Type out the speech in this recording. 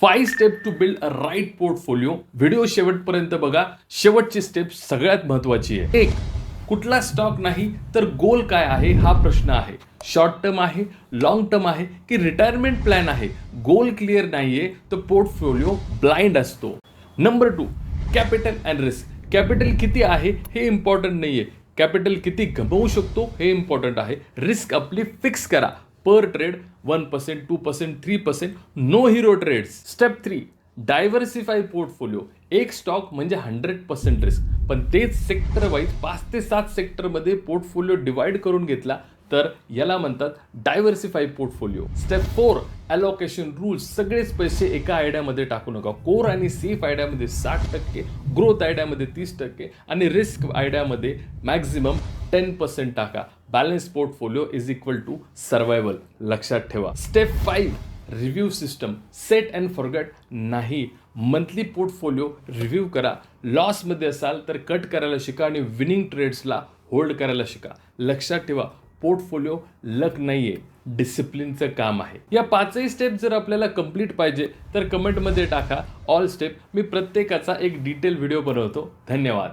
5 step to build a right portfolio. Video शेवटपर्यंत बघा. शेवटची स्टेप सगळ्यात महत्त्वाची आहे. 1. कुठला स्टॉक नाही तर गोल काय आहे हा प्रश्न आहे. शॉर्ट टर्म आहे, लॉंग टर्म आहे की रिटायरमेंट प्लॅन आहे. गोल क्लिअर नाहीये तर पोर्टफोलिओ ब्लाइंड असतो. Number 2. Capital and risk. Capital किती आहे हे इम्पॉर्टंट नाहीये. कॅपिटल किती गमवू शकतो हे इम्पॉर्टंट आहे. रिस्क आपली फिक्स करा. Per trade 1%, 2%, 3%. No hero trades. Step 3. Diversify portfolio. एक स्टॉक म्हणजे 100% रिस्क, पण तेच सेक्टर वाईज 5 ते 7 सेक्टरमध्ये पोर्टफोलिओ डिवाइड करून घेतला तर याला म्हणतात diversify portfolio. Step 4. Allocation rules. सगळेच पैसे एका आयडियामध्ये टाकू नका. कोर आणि सेफ आयडियामध्ये 60%, ग्रोथ आयडियामध्ये 30% आणि रिस्क आयडियामध्ये मॅक्झिमम 10% टाका. Balance portfolio is equal to survival. लक्षात ठेवा. Step 5. Review system. Set and forget नाही. मंथली पोर्टफोलिओ रिव्ह्यू करा. लॉसमध्ये असाल तर कट करायला शिका आणि विनिंग ट्रेड्सला होल्ड करायला शिका. लक्षात ठेवा, पोर्टफोलिओ लक नाहीये, डिसिप्लिनचं काम आहे. या 5ही स्टेप जर आपल्याला कंप्लीट पाहिजे तर कमेंटमध्ये टाका ऑल स्टेप. मी प्रत्येकाचा एक डिटेल व्हिडिओ बनवतो. धन्यवाद.